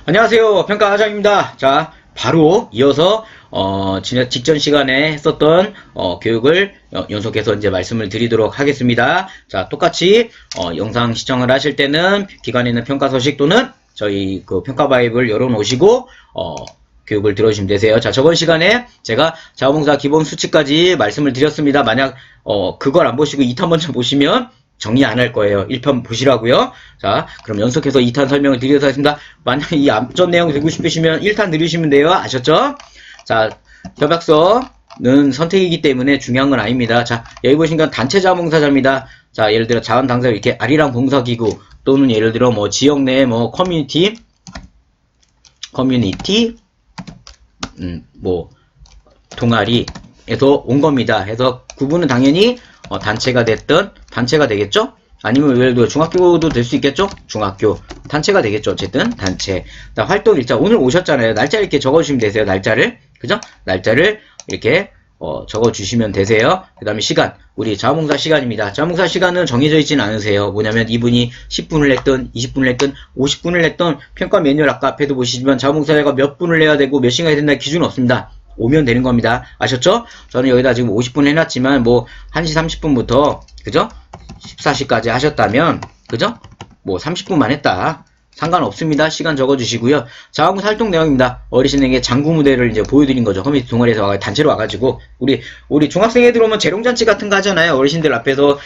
안녕하세요. 평가하장입니다. 자, 바로 이어서 직전 시간에 했었던 교육을 연속해서 이제 말씀을 드리도록 하겠습니다. 자, 똑같이 영상 시청을 하실 때는 기관에 있는 평가 서식 또는 저희 그 평가 바이블 열어놓으시고 교육을 들어주시면 되세요. 자, 저번 시간에 제가 자원봉사 기본 수치까지 말씀을 드렸습니다. 만약 그걸 안 보시고 2탄 먼저 보시면 정리 안 할 거예요. 1편 보시라고요. 자, 그럼 연속해서 2탄 설명을 드리도록 하겠습니다. 만약 이 앞전 내용 듣고 싶으시면 1탄 들으시면 돼요. 아셨죠? 자, 협약서는 선택이기 때문에 중요한 건 아닙니다. 자, 여기 보시니까 단체 자원봉사자입니다. 자, 예를 들어 자원 당사 이렇게 아리랑 봉사기구 또는 예를 들어 뭐 지역 내 뭐 커뮤니티 뭐 동아리에서 온 겁니다. 해서 구분은 당연히 단체가 됐든 단체가 되겠죠? 아니면 예를 들어 중학교도 될 수 있겠죠? 중학교 단체가 되겠죠. 어쨌든 단체. 자, 활동 일자 오늘 오셨잖아요. 날짜 이렇게 적어주시면 되세요. 날짜를 그죠? 날짜를 이렇게 적어주시면 되세요. 그 다음에 시간 우리 자원봉사 시간입니다. 자원봉사 시간은 정해져 있지는 않으세요. 뭐냐면 이분이 10분을 냈든 20분을 냈든 50분을 냈든 평가 매뉴얼 아까 앞에도 보시지만 자원봉사자가 몇 분을 내야 되고 몇 시간이 된다 기준은 없습니다. 오면 되는 겁니다. 아셨죠? 저는 여기다 지금 50분 해놨지만 뭐 1시 30분부터 그죠? 14시까지 하셨다면 그죠? 뭐 30분만 했다. 상관없습니다. 시간 적어주시고요. 자원봉사 활동 내용입니다. 어르신에게 장구 무대를 이제 보여드린 거죠. 커뮤니티 동아리에서 단체로 와가지고 우리 중학생 애들 오면 재롱잔치 같은 거 하잖아요. 어르신들 앞에서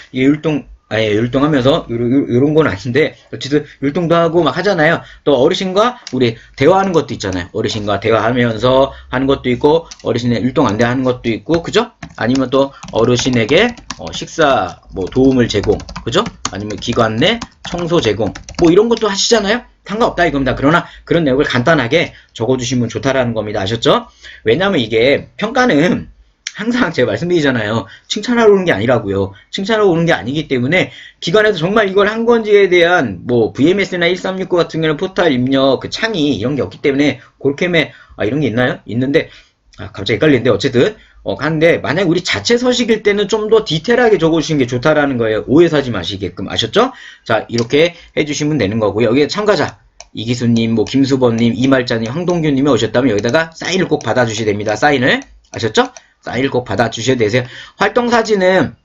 율동하면서 요런 건 아닌데 어쨌든 율동도 하고 막 하잖아요. 또 어르신과 우리 대화하는 것도 있잖아요. 어르신과 대화하면서 하는 것도 있고 어르신의 율동 안내하는 것도 있고 그죠? 아니면 또 어르신에게 식사 뭐 도움을 제공 그죠? 아니면 기관 내 청소 제공 뭐 이런 것도 하시잖아요. 상관없다 이겁니다. 그러나 그런 내용을 간단하게 적어주시면 좋다라는 겁니다. 아셨죠? 왜냐면 이게 평가는 항상 제가 말씀드리잖아요. 칭찬하러 오는 게 아니라고요. 칭찬하러 오는 게 아니기 때문에 기관에서 정말 이걸 한 건지에 대한 뭐 VMS나 1369 같은 경우는 포탈 입력 그 창이 이런 게 없기 때문에 골캠에 이런 게 있나요? 있는데 갑자기 헷갈리는데 어쨌든 하는데 만약 우리 자체 서식일 때는 좀 더 디테일하게 적어주시는 게 좋다라는 거예요. 오해 사지 마시게끔 아셨죠? 자 이렇게 해주시면 되는 거고요. 여기에 참가자 이기수님, 뭐 김수범님, 이말자님, 황동규님이 오셨다면 여기다가 사인을 꼭 받아주셔야 됩니다. 사인을 아셨죠? 사인을 꼭 받아주셔야 되세요. 활동사진은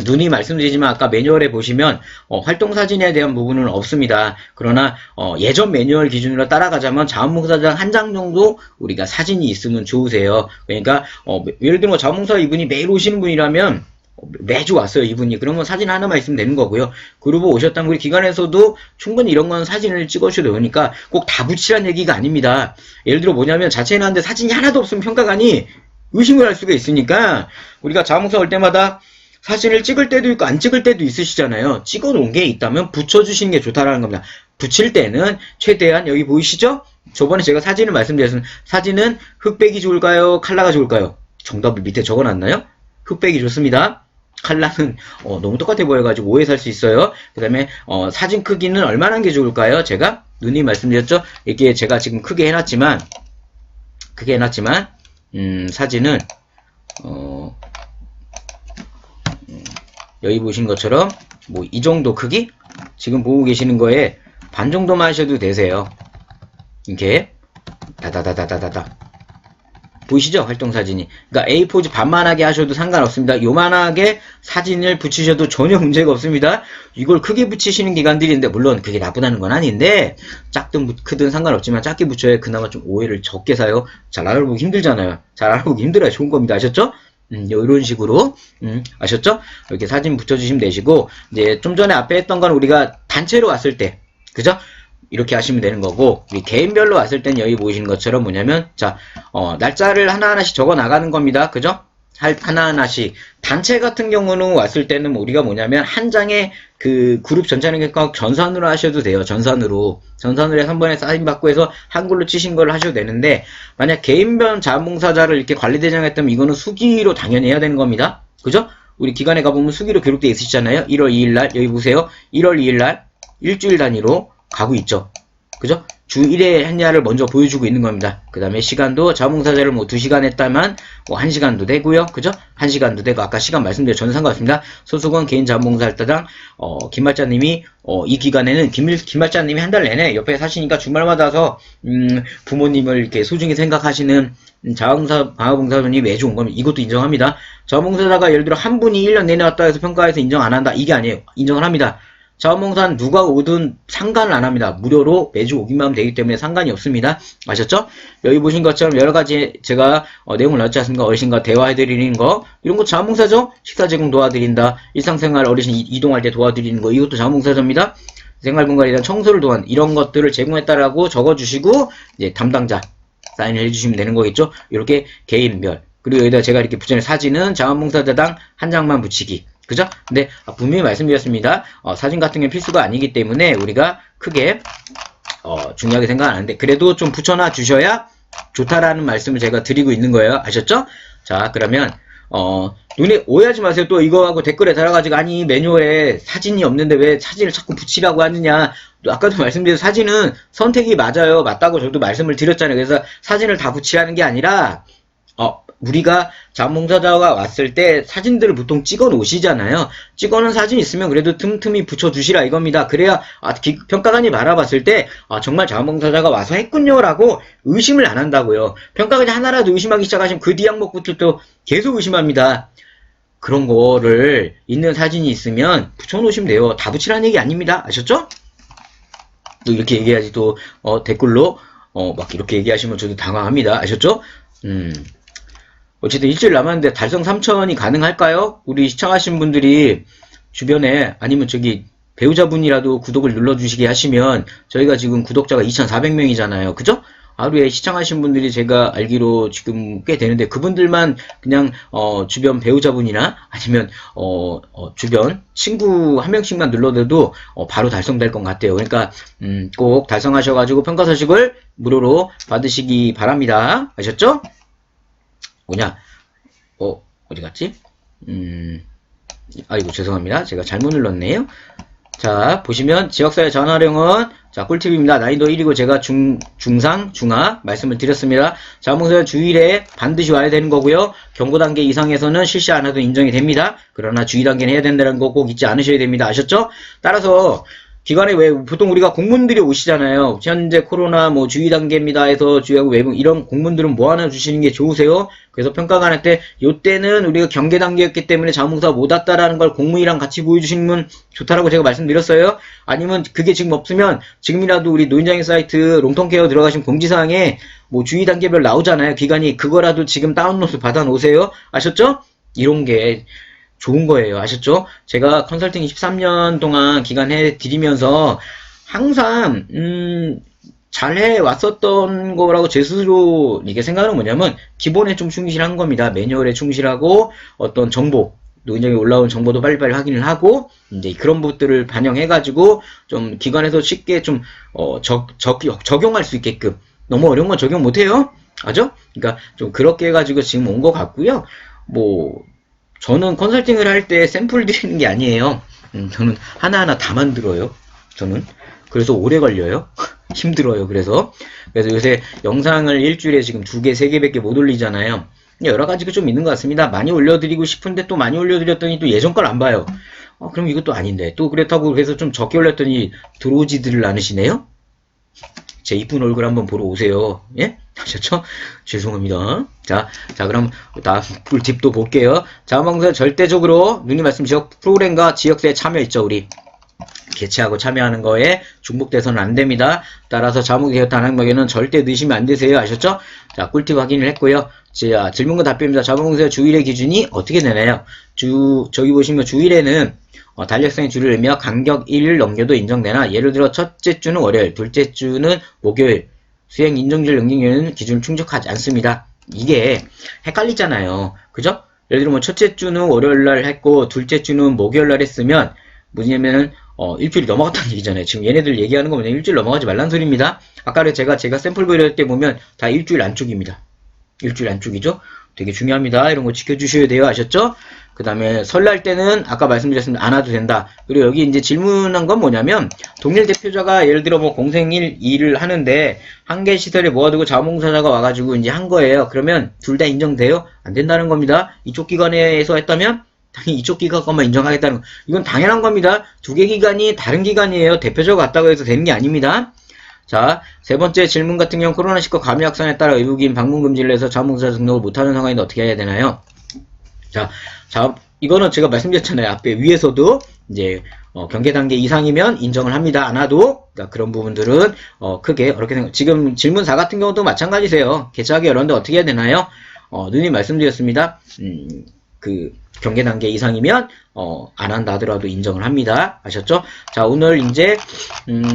누누이 말씀드리지만 아까 매뉴얼에 보시면 활동사진에 대한 부분은 없습니다. 그러나 예전 매뉴얼 기준으로 따라가자면 자원봉사장 한 장 정도 우리가 사진이 있으면 좋으세요. 그러니까 예를 들면 자원봉사 이분이 매일 오시는 분이라면 매주 왔어요 이분이. 그러면 사진 하나만 있으면 되는 거고요. 그리고 오셨다면 우리 기관에서도 충분히 이런 건 사진을 찍으셔도 되니까 꼭 다 붙이란 얘기가 아닙니다. 예를 들어 뭐냐면 자체에 나왔는데 사진이 하나도 없으면 평가관이 의심을 할 수가 있으니까 우리가 자원봉사 올 때마다 사진을 찍을 때도 있고 안 찍을 때도 있으시잖아요. 찍어 놓은 게 있다면 붙여주시는 게 좋다라는 겁니다. 붙일 때는 최대한 여기 보이시죠? 저번에 제가 사진을 말씀드렸습니다. 사진은 흑백이 좋을까요? 칼라가 좋을까요? 정답을 밑에 적어놨나요? 흑백이 좋습니다. 칼라는 너무 똑같아 보여가지고 오해 살 수 있어요. 그 다음에 사진 크기는 얼마나 한 게 좋을까요? 제가 누누이 말씀드렸죠? 이게 제가 지금 크게 해놨지만 사진은 여기 보신 것처럼 뭐 이 정도 크기? 지금 보고 계시는 거에 반 정도만 하셔도 되세요. 이렇게 다다다다다다 보이시죠? 활동사진이. 그러니까 A4지 반만하게 하셔도 상관없습니다. 요만하게 사진을 붙이셔도 전혀 문제가 없습니다. 이걸 크게 붙이시는 기관들이 있는데 물론 그게 나쁘다는 건 아닌데 작든 크든 상관없지만 작게 붙여야 그나마 좀 오해를 적게 사요. 잘 알아보기 힘들잖아요. 잘 알아보기 힘들어야 좋은 겁니다. 아셨죠? 이런 식으로 아셨죠? 이렇게 사진 붙여주시면 되시고 이제 좀 전에 앞에 했던 건 우리가 단체로 왔을 때 그죠? 이렇게 하시면 되는 거고 우리 개인별로 왔을 땐 여기 보이시는 것처럼 뭐냐면 자 날짜를 하나하나씩 적어 나가는 겁니다. 그죠? 하나하나씩 단체 같은 경우는 왔을 때는 우리가 뭐냐면 한 장에 그 그룹 전체는 전산으로 하셔도 돼요. 전산으로 해서 한 번에 사인 받고 해서 한글로 치신 걸 하셔도 되는데 만약 개인별 자원봉사자를 이렇게 관리대장 했다면 이거는 수기로 당연히 해야 되는 겁니다. 그죠? 우리 기관에 가보면 수기로 기록되어 있으시잖아요. 1월 2일날 여기 보세요. 1월 2일날 일주일 단위로 가고 있죠. 그죠? 주 1회 했냐를 먼저 보여주고 있는 겁니다. 그 다음에 시간도 자원봉사자를 뭐 2시간 했다면 뭐 1시간도 되고요. 그죠? 1시간도 되고 아까 시간 말씀드려 저는 상관없습니다. 소속은 개인 자원봉사활동당 김말자님이 이 기간에는 김말자님이 한 달 내내 옆에 사시니까 주말마다 와서 부모님을 이렇게 소중히 생각하시는 방화봉사분이 매주 온 겁니다. 이것도 인정합니다. 자원봉사자가 예를 들어 한 분이 1년 내내 왔다 해서 평가해서 인정 안 한다. 이게 아니에요. 인정을 합니다. 자원봉사는 누가 오든 상관을 안 합니다. 무료로 매주 오기만 하면 되기 때문에 상관이 없습니다. 아셨죠? 여기 보신 것처럼 여러가지 제가 내용을 넣었지 않습니까? 어르신과 대화해드리는 거 이런 거 자원봉사죠? 식사 제공 도와드린다. 일상생활 어르신 이동할 때 도와드리는 거 이것도 자원봉사자입니다. 생활공간에 대한 청소를 도한 이런 것들을 제공했다라고 적어주시고 이제 담당자 사인을 해주시면 되는 거겠죠? 이렇게 개인별 그리고 여기다 제가 이렇게 붙여놓은 사진은 자원봉사자당 한 장만 붙이기. 그죠? 근데 분명히 말씀드렸습니다. 사진 같은 게 필수가 아니기 때문에 우리가 크게 중요하게 생각 안 하는데 그래도 좀 붙여놔 주셔야 좋다라는 말씀을 제가 드리고 있는 거예요. 아셨죠? 자 그러면 눈에 오해하지 마세요. 또 이거하고 댓글에 달아가지고 아니 매뉴얼에 사진이 없는데 왜 사진을 자꾸 붙이라고 하느냐. 아까도 말씀드린 사진은 선택이 맞아요. 맞다고 저도 말씀을 드렸잖아요. 그래서 사진을 다 붙이라는 게 아니라 우리가 자원봉사자가 왔을 때 사진들을 보통 찍어 놓으시잖아요. 찍어 놓은 사진 있으면 그래도 틈틈이 붙여 주시라 이겁니다. 그래야 평가관이 바라봤을 때 정말 자원봉사자가 와서 했군요 라고 의심을 안 한다고요. 평가관이 하나라도 의심하기 시작하시면 그 뒤 항목부터 또 계속 의심합니다. 그런 거를 있는 사진이 있으면 붙여 놓으시면 돼요. 다 붙이라는 얘기 아닙니다. 아셨죠? 또 이렇게 얘기해야지 또 댓글로 막 이렇게 얘기하시면 저도 당황합니다. 아셨죠? 어쨌든 일주일 남았는데 달성 3000이 가능할까요? 우리 시청하신 분들이 주변에 아니면 저기 배우자분이라도 구독을 눌러주시게 하시면 저희가 지금 구독자가 2400명이잖아요. 그죠? 하루에 시청하신 분들이 제가 알기로 지금 꽤 되는데 그분들만 그냥 주변 배우자분이나 아니면 주변 친구 한 명씩만 눌러도 바로 달성될 것 같아요. 그러니까 꼭 달성하셔가지고 평가서식을 무료로 받으시기 바랍니다. 아셨죠? 뭐냐? 어디 갔지? 아이고, 죄송합니다. 제가 잘못 눌렀네요. 자, 보시면 지역사회 전화령은 자, 꿀팁입니다. 난이도 1이고 제가 중상, 중하 말씀을 드렸습니다. 자원봉사자 주일에 반드시 와야 되는 거고요. 경고단계 이상에서는 실시 안 해도 인정이 됩니다. 그러나 주의단계는 해야 된다는 거 꼭 잊지 않으셔야 됩니다. 아셨죠? 따라서 기관에 왜 보통 우리가 공문들이 오시잖아요. 현재 코로나 뭐 주의 단계입니다 해서 주의하고 외부 이런 공문들은 뭐 하나 주시는 게 좋으세요? 그래서 평가관할 요때는 우리가 경계 단계였기 때문에 자원봉사가 못 왔다라는 걸 공문이랑 같이 보여주시면 좋다라고 제가 말씀드렸어요. 아니면 그게 지금 없으면 지금이라도 우리 노인장애 사이트 롱통케어 들어가신 공지사항에 뭐 주의 단계별 나오잖아요. 기관이 그거라도 지금 다운로드 받아 놓으세요. 아셨죠? 이런 게 좋은 거예요. 아셨죠? 제가 컨설팅 13년 동안 기간해 드리면서 항상 잘해 왔었던 거라고 제 스스로 이게 생각하는 뭐냐면 기본에 좀 충실한 겁니다. 매뉴얼에 충실하고 어떤 정보 노인정에 올라온 정보도 빨리빨리 확인을 하고 이제 그런 것들을 반영해가지고 좀 기관에서 쉽게 좀 적용할 수 있게끔 너무 어려운 건 적용 못해요. 아죠? 그러니까 좀 그렇게 해가지고 지금 온 것 같고요. 뭐 저는 컨설팅을 할 때 샘플 드리는 게 아니에요. 저는 하나하나 다 만들어요. 저는. 그래서 오래 걸려요. 힘들어요. 그래서 요새 영상을 일주일에 지금 2개, 3개밖에 못 올리잖아요. 여러 가지가 좀 있는 것 같습니다. 많이 올려드리고 싶은데 또 많이 올려드렸더니 또 예전 걸 안 봐요. 그럼 이것도 아닌데. 또 그렇다고 그래서 좀 적게 올렸더니 들어오지들을 않으시네요? 제 이쁜 얼굴 한번 보러 오세요. 예? 아셨죠? 죄송합니다. 자, 그럼 다음 꿀팁도 볼게요. 자원봉사 절대적으로 누님 말씀 지역 프로그램과 지역사회 참여 있죠, 우리. 개최하고 참여하는 거에 중복돼서는 안 됩니다. 따라서 자원봉사 개혁 단항목에는 절대 넣으시면 안 되세요. 아셨죠? 자, 꿀팁 확인을 했고요. 자, 질문과 답변입니다. 자원봉사 주일의 기준이 어떻게 되나요? 저기 보시면 주일에는 달력상의 주를 의미하며 간격 1일 넘겨도 인정되나 예를 들어 첫째 주는 월요일, 둘째 주는 목요일, 수행 인정줄 능력에는 기준을 충족하지 않습니다. 이게 헷갈리잖아요. 그죠? 예를 들어 뭐 첫째 주는 월요일날 했고 둘째 주는 목요일날 했으면 뭐냐면은 일주일이 넘어갔다는 얘기잖아요. 지금 얘네들 얘기하는 거 보면 일주일 넘어가지 말란 소리입니다. 아까 제가 샘플 보여드릴 때 보면 다 일주일 안쪽입니다. 일주일 안쪽이죠? 되게 중요합니다. 이런 거 지켜주셔야 돼요. 아셨죠? 그 다음에 설날 때는 아까 말씀드렸습니다. 안 와도 된다. 그리고 여기 이제 질문한 건 뭐냐면, 동일 대표자가 예를 들어 뭐 공생일 일을 하는데, 한 개 시설에 모아두고 자원봉사자가 와가지고 이제 한 거예요. 그러면 둘 다 인정돼요? 안 된다는 겁니다. 이쪽 기관에서 했다면, 당연히 이쪽 기관 것만 인정하겠다는 거. 이건 당연한 겁니다. 두 개 기관이 다른 기관이에요. 대표자가 왔다고 해서 되는 게 아닙니다. 자, 세 번째 질문 같은 경우 코로나19 감염 확산에 따라 외국인 방문 금지를 해서 자원봉사자 등록을 못하는 상황인데 어떻게 해야 되나요? 자, 이거는 제가 말씀드렸잖아요. 앞에 위에서도 이제 경계 단계 이상이면 인정을 합니다. 안 와도 그러니까 그런 부분들은 크게 어렵게 생각. 지금 질문 4 같은 경우도 마찬가지세요. 개최하기 어려운데 어떻게 해야 되나요? 누님 말씀드렸습니다. 그 경계 단계 이상이면 안 한다 하더라도 인정을 합니다. 아셨죠? 자, 오늘 이제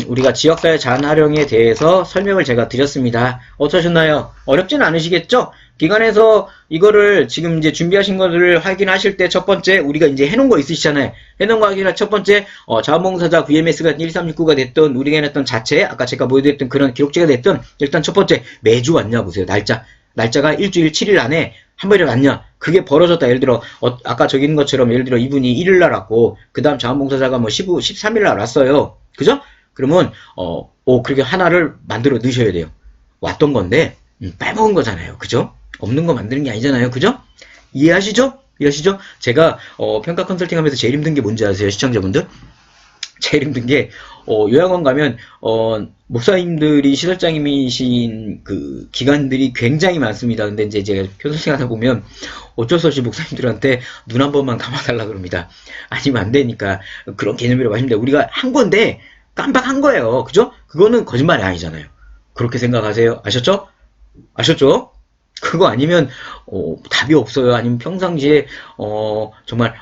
우리가 지역사회 자원활용에 대해서 설명을 제가 드렸습니다. 어떠셨나요? 어렵진 않으시겠죠? 기관에서 이거를 지금 이제 준비하신 것을 확인하실 때 첫 번째 우리가 이제 해놓은 거 있으시잖아요. 해놓은 거 확인할 첫 번째 자원봉사자 VMS가 1369가 됐던 우리가 해놨던 자체 아까 제가 보여드렸던 그런 기록지가 됐던 일단 첫 번째 매주 왔냐 보세요. 날짜가 일주일 7일 안에 한 번이라도 왔냐. 그게 벌어졌다. 예를 들어 아까 저기 있는 것처럼 예를 들어 이분이 1일날 왔고 그 다음 자원봉사자가 뭐 13일날 왔어요. 그죠? 그러면 그렇게 하나를 만들어 넣으셔야 돼요. 왔던 건데 빼먹은 거잖아요. 그죠? 없는 거 만드는 게 아니잖아요. 그죠? 이해하시죠? 제가 평가 컨설팅 하면서 제일 힘든 게 뭔지 아세요? 시청자분들? 제일 힘든 게 요양원 가면 목사님들이 시설장님이신 그 기관들이 굉장히 많습니다. 근데 이제 제가 교수생 하다 보면 어쩔 수 없이 목사님들한테 눈 한 번만 감아달라 그럽니다. 아니면 안 되니까 그런 개념이라고 하십니다. 우리가 한 건데 깜빡한 거예요. 그죠? 그거는 거짓말이 아니잖아요. 그렇게 생각하세요. 아셨죠? 그거 아니면 답이 없어요. 아니면 평상시에 정말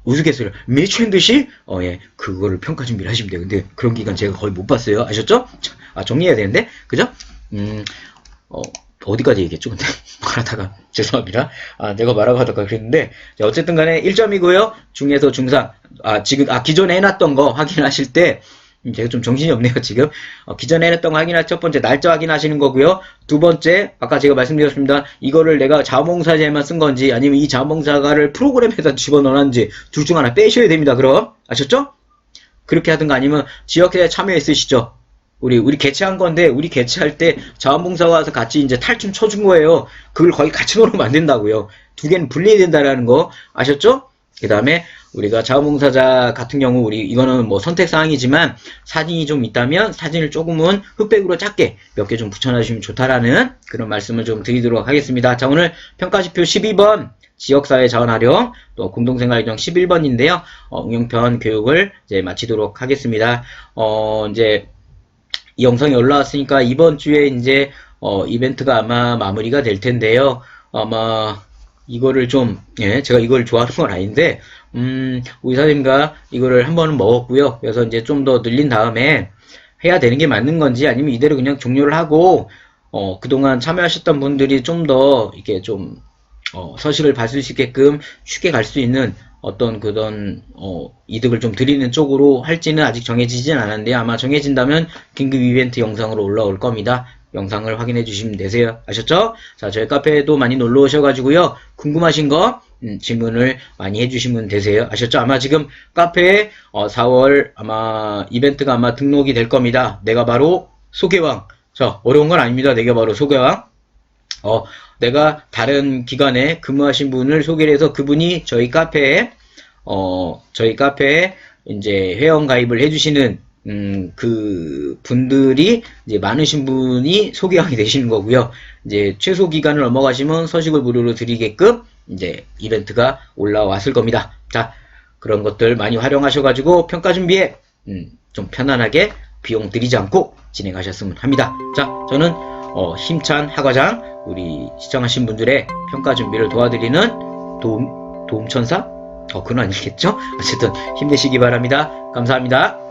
우스갯소리로 미친 듯이 예, 그거를 평가 준비를 하시면 돼요. 근데 그런 기간 제가 거의 못 봤어요. 아셨죠? 정리해야 되는데 그죠? 어디까지 얘기했죠? 근데 말하다가 죄송합니다. 내가 말하고 하다가 그랬는데 자, 어쨌든 간에 1점이고요. 중에서 중상 지금 기존에 해놨던 거 확인하실 때 제가 좀 정신이 없네요, 지금. 기존에 해놨던 거 확인할 첫 번째, 날짜 확인하시는 거고요. 두 번째, 아까 제가 말씀드렸습니다. 이거를 내가 자원봉사제에만 쓴 건지, 아니면 이 자원봉사가를 프로그램에다 집어넣었는지, 둘 중 하나 빼셔야 됩니다, 그럼. 아셨죠? 그렇게 하든가 아니면 지역회에 참여했으시죠? 우리 개최한 건데, 우리 개최할 때 자원봉사가 와서 같이 이제 탈춤 쳐준 거예요. 그걸 거의 같이 넣으면 안 된다고요. 두 개는 분리해야 된다라는 거. 아셨죠? 그 다음에 우리가 자원봉사자 같은 경우 이거는 뭐 선택사항이지만 사진이 좀 있다면 사진을 조금은 흑백으로 작게 몇 개 좀 붙여놔주시면 좋다라는 그런 말씀을 좀 드리도록 하겠습니다. 자, 오늘 평가지표 12번 지역사회 자원활용 또 공동생활규정 11번인데요. 응용편 교육을 이제 마치도록 하겠습니다. 이제 이 영상이 올라왔으니까 이번 주에 이제 이벤트가 아마 마무리가 될 텐데요. 아마 이거를 좀, 제가 이걸 좋아하는 건 아닌데, 의사님과 이거를 한 번은 먹었고요. 그래서 이제 좀 더 늘린 다음에 해야 되는 게 맞는 건지 아니면 이대로 그냥 종료를 하고, 그동안 참여하셨던 분들이 좀 더 이렇게 좀, 서식을 받을 수 있게끔 쉽게 갈 수 있는 어떤 그런, 이득을 좀 드리는 쪽으로 할지는 아직 정해지진 않았는데요. 아마 정해진다면 긴급 이벤트 영상으로 올라올 겁니다. 영상을 확인해 주시면 되세요. 아셨죠? 자, 저희 카페에도 많이 놀러 오셔가지고요. 궁금하신 거 질문을 많이 해주시면 되세요. 아셨죠? 아마 지금 카페에 4월 아마 이벤트가 아마 등록이 될 겁니다. 내가 바로 소개왕. 자, 어려운 건 아닙니다. 내가 바로 소개왕. 내가 다른 기관에 근무하신 분을 소개를 해서 그분이 저희 카페에 이제 회원 가입을 해주시는 그 분들이 이제 많으신 분이 소개왕이 되시는 거고요. 이제 최소 기간을 넘어가시면 서식을 무료로 드리게끔 이제 이벤트가 올라왔을 겁니다. 자, 그런 것들 많이 활용하셔가지고 평가 준비에 좀 편안하게 비용 들이지 않고 진행하셨으면 합니다. 자, 저는 힘찬 하과장 우리 시청하신 분들의 평가 준비를 도와드리는 도움천사? 그건 아니겠죠? 어쨌든 힘내시기 바랍니다. 감사합니다.